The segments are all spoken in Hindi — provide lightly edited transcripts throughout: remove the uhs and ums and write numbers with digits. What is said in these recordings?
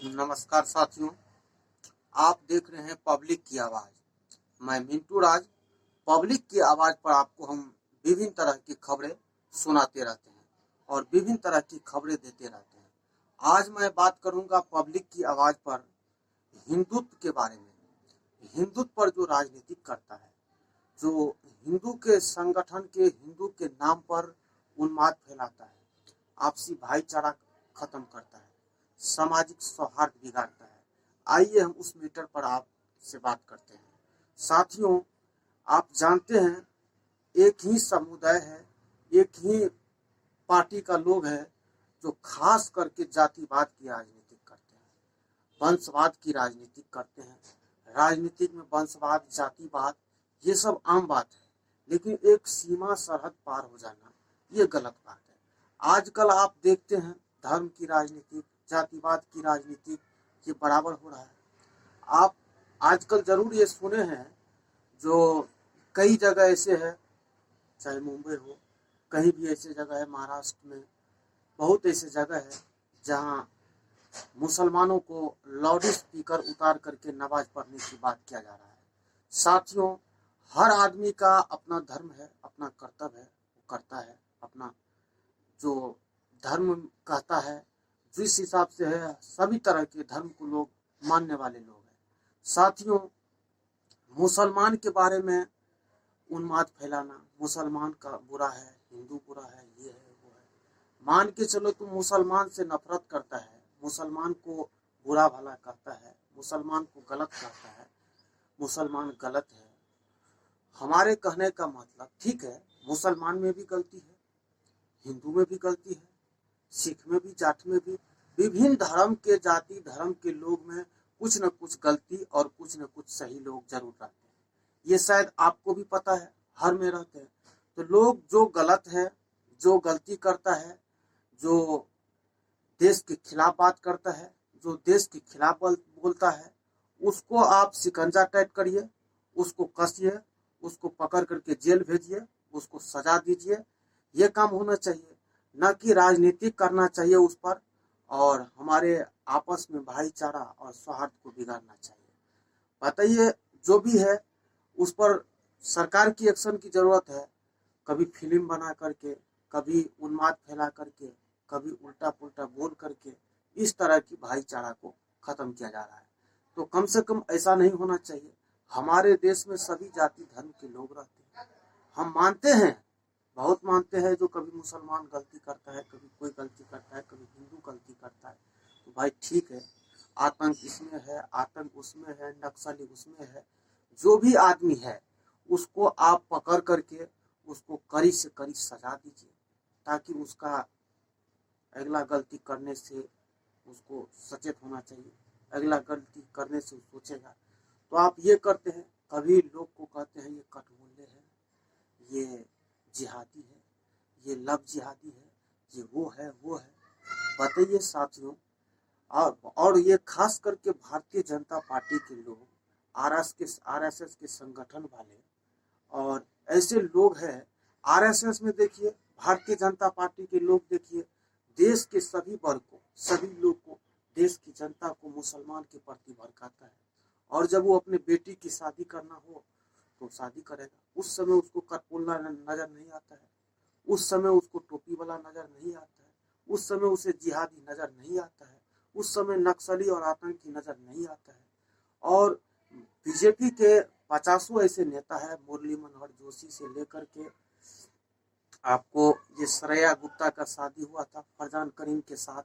नमस्कार साथियों, आप देख रहे हैं पब्लिक की आवाज। मैं मिंटू राज। पब्लिक की आवाज पर आपको हम विभिन्न तरह की खबरें सुनाते रहते हैं और विभिन्न तरह की खबरें देते रहते हैं। आज मैं बात करूंगा पब्लिक की आवाज पर हिंदुत्व के बारे में। हिंदुत्व पर जो राजनीति करता है, जो हिंदू के संगठन के हिंदू के नाम पर उन्माद फैलाता है, आपसी भाईचारा खत्म करता है, सामाजिक सौहार्द बिगाड़ता है। आइए हम उस मैटर पर आपसे बात करते हैं। साथियों, आप जानते हैं एक ही समुदाय है, एक ही पार्टी का लोग है जो खास करके जातिवाद की राजनीति करते हैं, वंशवाद की राजनीति करते हैं। राजनीति में वंशवाद, जातिवाद ये सब आम बात है, लेकिन एक सीमा सरहद पार हो जाना ये गलत बात है। आजकल आप देखते हैं धर्म की राजनीति, जातिवाद की राजनीति ये बराबर हो रहा है। आप आजकल जरूर ये सुने हैं, जो कई जगह ऐसे है, चाहे मुंबई हो, कहीं भी ऐसे जगह है, महाराष्ट्र में बहुत ऐसे जगह है जहां मुसलमानों को लाउड स्पीकर उतार करके नमाज पढ़ने की बात किया जा रहा है। साथियों, हर आदमी का अपना धर्म है, अपना कर्तव्य है, वो करता है अपना जो धर्म कहता है, जिस हिसाब से है। सभी तरह के धर्म को लोग मानने वाले लोग हैं। साथियों, मुसलमान के बारे में उन्माद फैलाना, मुसलमान का बुरा है, हिंदू बुरा है, ये है वो है, मान के चलो तुम मुसलमान से नफरत करता है, मुसलमान को बुरा भला कहता है, मुसलमान को गलत कहता है, मुसलमान गलत है। हमारे कहने का मतलब, ठीक है, मुसलमान में भी गलती है, हिंदू में भी गलती है, सिख में भी, जाट में भी, विभिन्न धर्म के, जाति धर्म के लोग में कुछ न कुछ गलती और कुछ न कुछ सही लोग जरूर रहते हैं। ये शायद आपको भी पता है, हर में रहते हैं। तो लोग जो गलत है, जो गलती करता है, जो देश के खिलाफ बात करता है, जो देश के खिलाफ बोलता है, उसको आप शिकंजा टाइट करिए, उसको कसिए, उसको पकड़ करके जेल भेजिए, उसको सजा दीजिए। ये काम होना चाहिए, न कि राजनीति करना चाहिए उस पर और हमारे आपस में भाईचारा और सौहार्द को बिगाड़ना चाहिए। बताइए, जो भी है उस पर सरकार की एक्शन की जरूरत है। कभी फिल्म बना करके, कभी उन्माद फैला करके, कभी उल्टा पुल्टा बोल करके इस तरह की भाईचारा को खत्म किया जा रहा है। तो कम से कम ऐसा नहीं होना चाहिए। हमारे देश में सभी जाति धर्म के लोग रहते हैं। हम मानते हैं, बहुत मानते हैं, जो कभी मुसलमान गलती करता है, कभी कोई गलती करता है, कभी हिंदू गलती करता है, तो भाई ठीक है, आतंक इसमें है, आतंक उसमें है, नक्सली उसमें है। जो भी आदमी है उसको आप पकड़ करके उसको कड़ी से कड़ी सजा दीजिए, ताकि उसका अगला गलती करने से उसको सचेत होना चाहिए, अगला गलती करने से सोचेगा। तो आप ये करते हैं, कभी लोग को कहते हैं ये कटमुल्ले है, ये जिहादी है, ये लव जिहादी है, ये वो है वो है। बताइए साथियों, और ये खास करके भारतीय जनता पार्टी के लोग, आरएसएस के संगठन वाले और ऐसे लोग हैं। आरएसएस में देखिए, भारतीय जनता पार्टी के लोग देखिए, देश के सभी वर्ग को, सभी लोग को, देश की जनता को मुसलमान के प्रति भड़काता है। और जब वो अपने बेटी की शादी करना हो तो शादी करेगा, उस समय उसको कटपुल्ला नजर नहीं आता है, उस समय उसको टोपी वाला नजर नहीं आता है, उस समय उसे जिहादी नजर नहीं आता है, उस समय नक्सली और आतंकी नजर नहीं आता है। और बीजेपी के 50 ऐसे नेता है, मुरली मनोहर जोशी से लेकर के, आपको ये श्रेया गुप्ता का शादी हुआ था फरजान करीम के साथ,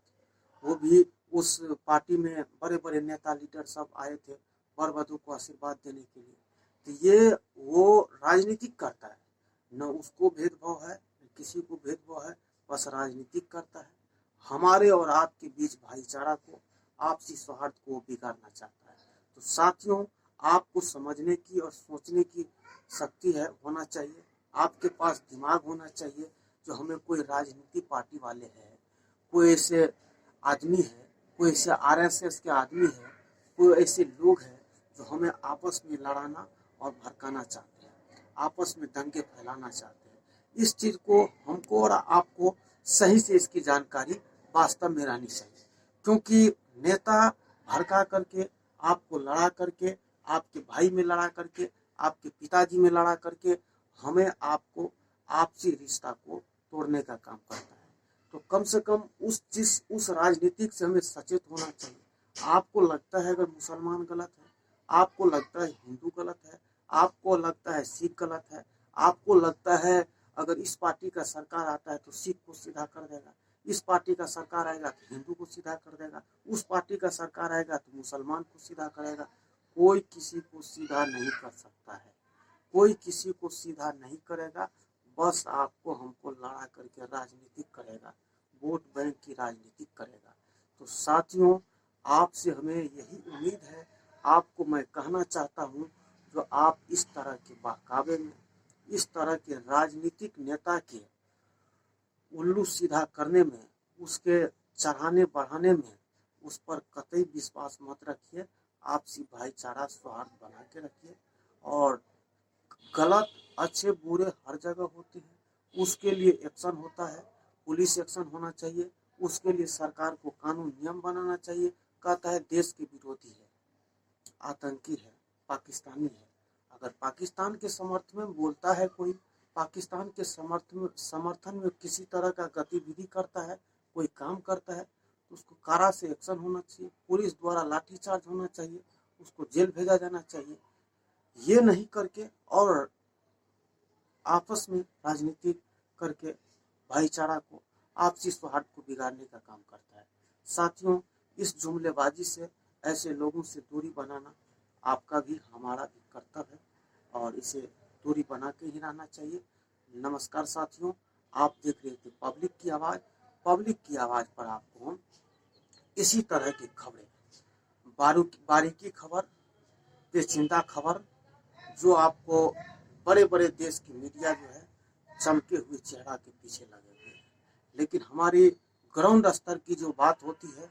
वो भी उस पार्टी में बड़े बड़े नेता लीडर सब आए थे वर वधू को आशीर्वाद देने के लिए। तो ये वो राजनीतिक करता है, न उसको भेदभाव है, न किसी को भेदभाव है, बस राजनीतिक करता है। हमारे और आपके बीच भाईचारा को, आपसी सौहार्द को बिगाड़ना चाहता है। तो साथियों, आपको समझने की और सोचने की शक्ति है, होना चाहिए, आपके पास दिमाग होना चाहिए। जो हमें कोई राजनीति पार्टी वाले हैं, कोई ऐसे आदमी है, कोई ऐसे आरएसएस के आदमी है, कोई ऐसे लोग हैं जो हमें आपस में लड़ाना और भड़काना चाहते हैं, आपस में दंगे फैलाना चाहते हैं। इस चीज को हमको और आपको सही से इसकी जानकारी वास्तव में रहनी चाहिए, क्योंकि नेता भड़का करके, आपको लड़ा करके, आपके भाई में लड़ा करके, आपके पिताजी में लड़ा करके हमें आपको आपसी रिश्ता को तोड़ने का काम करता है। तो कम से कम उस राजनीतिक से हमें सचेत होना चाहिए। आपको लगता है अगर मुसलमान गलत है, आपको लगता है हिंदू गलत है, आपको लगता है सिख गलत है, आपको लगता है अगर इस पार्टी का सरकार आता है तो सिख को सीधा कर देगा, इस पार्टी का सरकार आएगा तो हिंदू को सीधा कर देगा, उस पार्टी का सरकार आएगा तो मुसलमान को सीधा करेगा। कोई किसी को सीधा नहीं कर सकता है, कोई किसी को सीधा नहीं करेगा। बस आपको हमको लड़ा करके राजनीतिक करेगा, वोट बैंक की राजनीति करेगा। तो साथियों, आपसे हमें यही उम्मीद है। आपको मैं कहना चाहता हूँ, जो आप इस तरह के बहकावे में, इस तरह के राजनीतिक नेता के उल्लू सीधा करने में, उसके चढ़ाने बढ़ाने में, उस पर कतई विश्वास मत रखिए। आपसी भाईचारा सौहार्द बना के रखिए। और गलत अच्छे बुरे हर जगह होते हैं, उसके लिए एक्शन होता है, पुलिस एक्शन होना चाहिए, उसके लिए सरकार को कानून नियम बनाना चाहिए। कहता है देश के विरोधी है, आतंकी है, पाकिस्तानी है। अगर पाकिस्तान के समर्थन में बोलता है कोई, पाकिस्तान के समर्थन में किसी तरह का गतिविधि करता है, कोई काम करता है, तो उसको कड़ा से एक्शन होना चाहिए, पुलिस द्वारा लाठीचार्ज होना चाहिए, उसको जेल भेजा जाना चाहिए। ये नहीं करके और आपस में राजनीति करके भाईचारा को, आपसी सौहार्द को बिगाड़ने का काम करता है। साथियों, इस जुमलेबाजी से, ऐसे लोगों से दूरी बनाना आपका भी हमारा भी कर्तव्य है और इसे दूरी बना के ही रहना चाहिए। नमस्कार साथियों, आप देख रहे थे पब्लिक की आवाज़। पब्लिक की आवाज़ पर आपको हम इसी तरह की खबरें, बारीकी खबर, पेचीदा खबर, जो आपको बड़े बड़े देश की मीडिया जो है चमके हुए चेहरा के पीछे लगे हुए हैं, लेकिन हमारी ग्राउंड स्तर की जो बात होती है,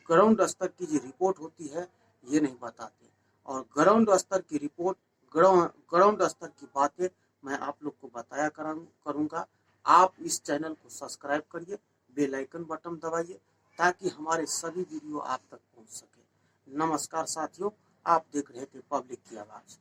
ग्राउंड स्तर की जो रिपोर्ट होती है, ये नहीं बताते। और ग्राउंड स्तर की रिपोर्ट, ग्राउंड स्तर की बातें मैं आप लोग को बताया करूँगा। आप इस चैनल को सब्सक्राइब करिए, बेल आइकन बटन दबाइए, ताकि हमारे सभी वीडियो आप तक पहुँच सके। नमस्कार साथियों, आप देख रहे थे पब्लिक की आवाज़।